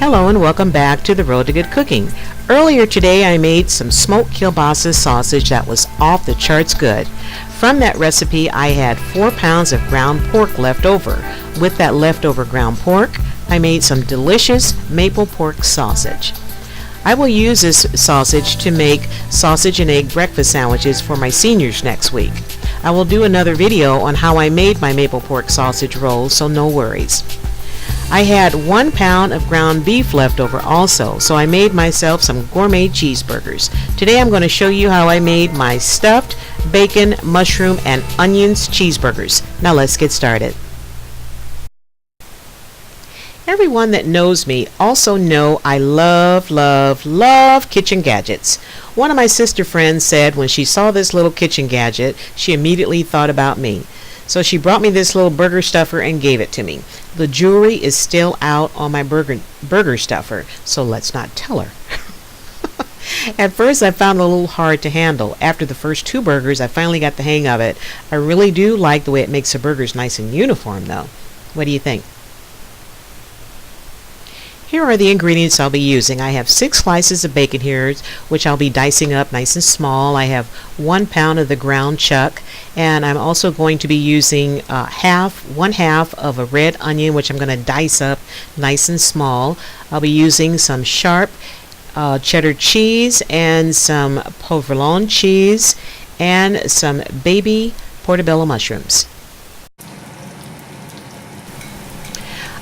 Hello and welcome back to the Road to Good Cooking. Earlier today I made some smoked kielbasa sausage that was off the charts good. From that recipe I had 4 pounds of ground pork left over. With that leftover ground pork I made some delicious maple pork sausage. I will use this sausage to make sausage and egg breakfast sandwiches for my seniors next week. I will do another video on how I made my maple pork sausage rolls, so no worries. I had 1 pound of ground beef left over also, so I made myself some gourmet cheeseburgers. Today I'm going to show you how I made my stuffed bacon, mushroom, and onions cheeseburgers. Now let's get started. Everyone that knows me also know I love kitchen gadgets. One of my sister friends said when she saw this little kitchen gadget, she immediately thought about me. So she brought me this little burger stuffer and gave it to me. The jewelry is still out on my burger stuffer, so let's not tell her. At first I found it a little hard to handle. After the first 2 burgers, I finally got the hang of it. I really do like the way it makes the burgers nice and uniform though. What do you think? Here are the ingredients I'll be using. I have 6 slices of bacon here, which I'll be dicing up nice and small. I have 1 pound of the ground chuck, and I'm also going to be using 1/2 of a red onion, which I'm going to dice up nice and small. I'll be using some sharp cheddar cheese and some provolone cheese and some baby portobello mushrooms.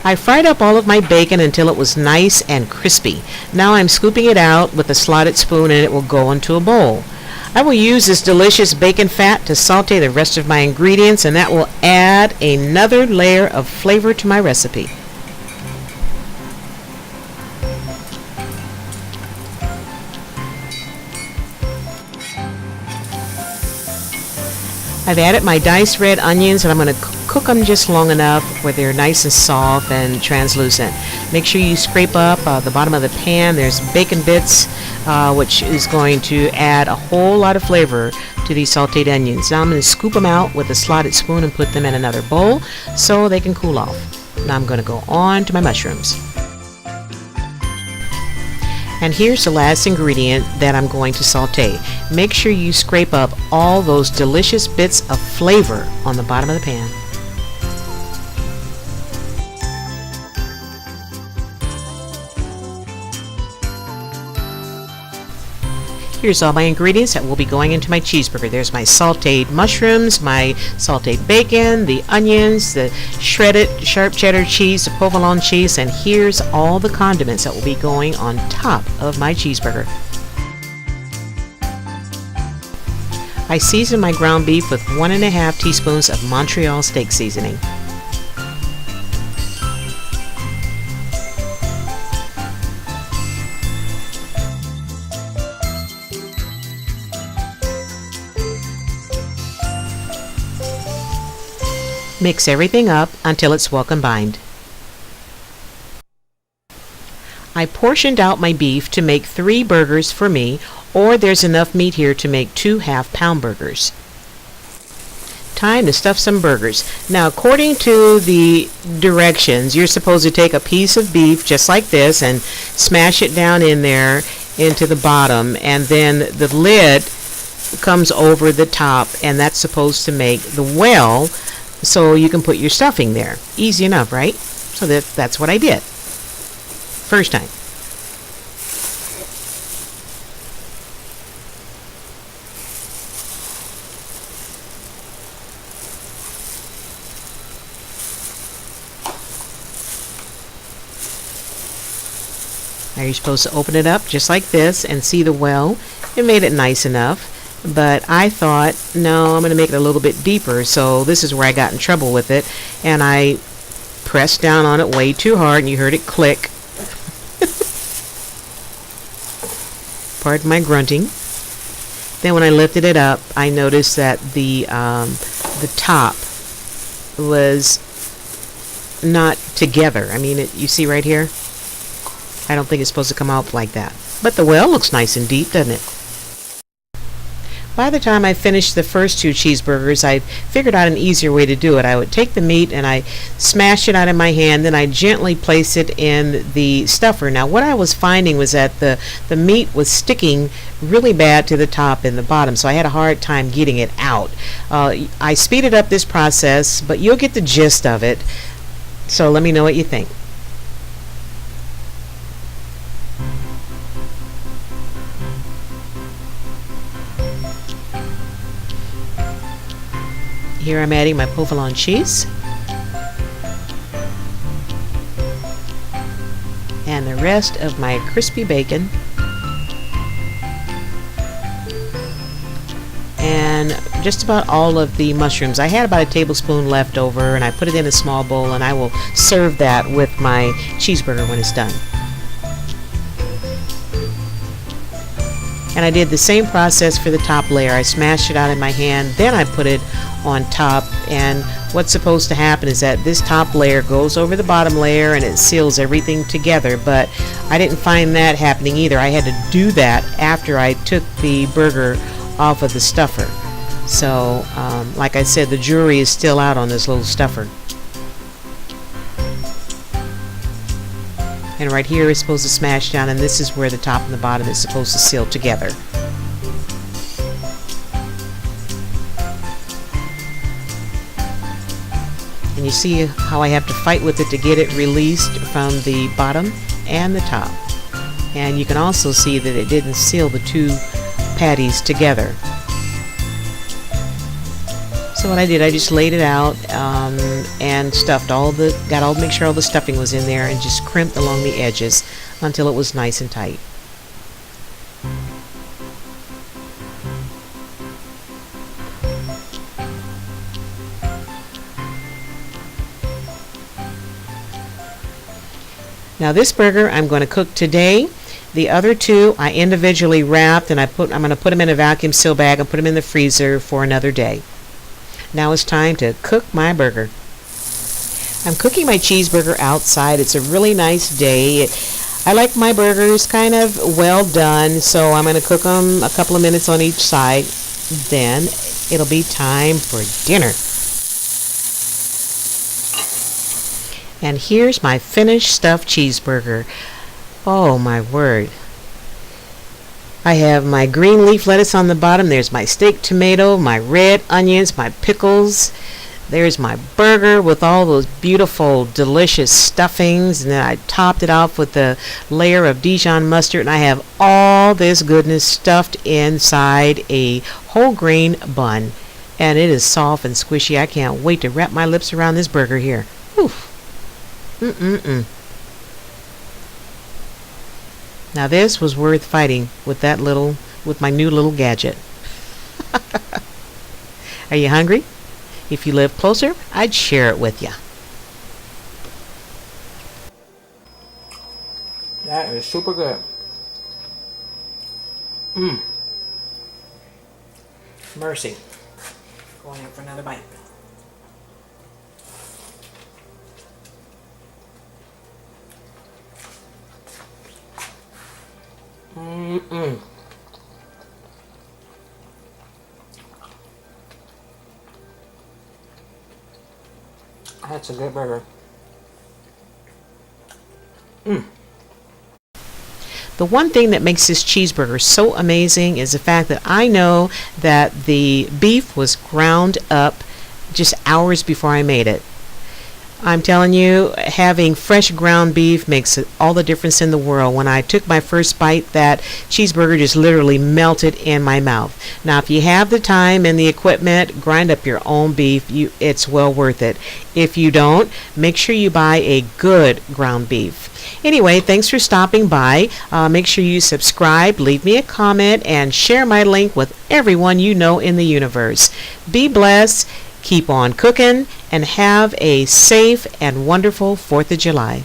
I fried up all of my bacon until it was nice and crispy. Now I'm scooping it out with a slotted spoon and it will go into a bowl. I will use this delicious bacon fat to saute the rest of my ingredients, and that will add another layer of flavor to my recipe. I've added my diced red onions, and I'm going to cook them just long enough where they're nice and soft and translucent. Make sure you scrape up the bottom of the pan. There's bacon bits, which is going to add a whole lot of flavor to these sauteed onions. Now I'm going to scoop them out with a slotted spoon and put them in another bowl so they can cool off. Now I'm going to go on to my mushrooms. And here's the last ingredient that I'm going to saute. Make sure you scrape up all those delicious bits of flavor on the bottom of the pan. Here's all my ingredients that will be going into my cheeseburger. There's my sauteed mushrooms, my sauteed bacon, the onions, the shredded sharp cheddar cheese, the provolone cheese, and here's all the condiments that will be going on top of my cheeseburger. I season my ground beef with 1½ teaspoons of Montreal steak seasoning. Mix everything up until it's well combined. I portioned out my beef to make 3 burgers for me, or there's enough meat here to make 2 half-pound burgers. Time to stuff some burgers. Now, according to the directions, you're supposed to take a piece of beef just like this and smash it down in there into the bottom, and then the lid comes over the top, and that's supposed to make the well so you can put your stuffing there. Easy enough, right? So that's what I did. First time. Now you're supposed to open it up just like this and see the well. It made it nice enough. But I thought, no, I'm going to make it a little bit deeper, so this is where I got in trouble with it, and I pressed down on it way too hard, and you heard it click. Pardon my grunting. Then when I lifted it up, I noticed that the top was not together. I mean, you see right here? I don't think it's supposed to come out like that. But the well looks nice and deep, doesn't it? By the time I finished the first two cheeseburgers, I figured out an easier way to do it. I would take the meat and I smash it out in my hand, then I gently place it in the stuffer. Now what I was finding was that the meat was sticking really bad to the top and the bottom, so I had a hard time getting it out. I speeded up this process, but you'll get the gist of it, so let me know what you think. Here I'm adding my provolone cheese and the rest of my crispy bacon and just about all of the mushrooms. I had about a tablespoon left over and I put it in a small bowl, and I will serve that with my cheeseburger when it's done. And I did the same process for the top layer. I smashed it out in my hand, then I put it on top, and what's supposed to happen is that this top layer goes over the bottom layer and it seals everything together, but I didn't find that happening either. I had to do that after I took the burger off of the stuffer. So like I said, the jury is still out on this little stuffer. And right here is supposed to smash down, and this is where the top and the bottom is supposed to seal together. And you see how I have to fight with it to get it released from the bottom and the top. And you can also see that it didn't seal the two patties together. So what I did, I just laid it out and stuffed make sure all the stuffing was in there, and just crimped along the edges until it was nice and tight. Now this burger I'm going to cook today. The other two I individually wrapped, and I'm going to put them in a vacuum seal bag and put them in the freezer for another day. Now it's time to cook my burger. I'm cooking my cheeseburger outside. It's a really nice day. I like my burgers kind of well done, so I'm going to cook them a couple of minutes on each side. Then it'll be time for dinner. And here's my finished stuffed cheeseburger. Oh my word. I have my green leaf lettuce on the bottom. There's my steak tomato, my red onions, my pickles. There's my burger with all those beautiful, delicious stuffings. And then I topped it off with a layer of Dijon mustard. And I have all this goodness stuffed inside a whole grain bun. And it is soft and squishy. I can't wait to wrap my lips around this burger here. Whew. Now this was worth fighting with my new little gadget. Are you hungry? If you live closer, I'd share it with you. That is super good. Mercy. Going in for another bite. That's a good burger. The one thing that makes this cheeseburger so amazing is the fact that I know that the beef was ground up just hours before I made it. I'm telling you, having fresh ground beef makes all the difference in the world. When I took my first bite, that cheeseburger just literally melted in my mouth. Now, if you have the time and the equipment, grind up your own beef. It's well worth it. If you don't, make sure you buy a good ground beef. Anyway, thanks for stopping by. Make sure you subscribe, leave me a comment, and share my link with everyone you know in the universe. Be blessed. Keep on cooking, and have a safe and wonderful 4th of July.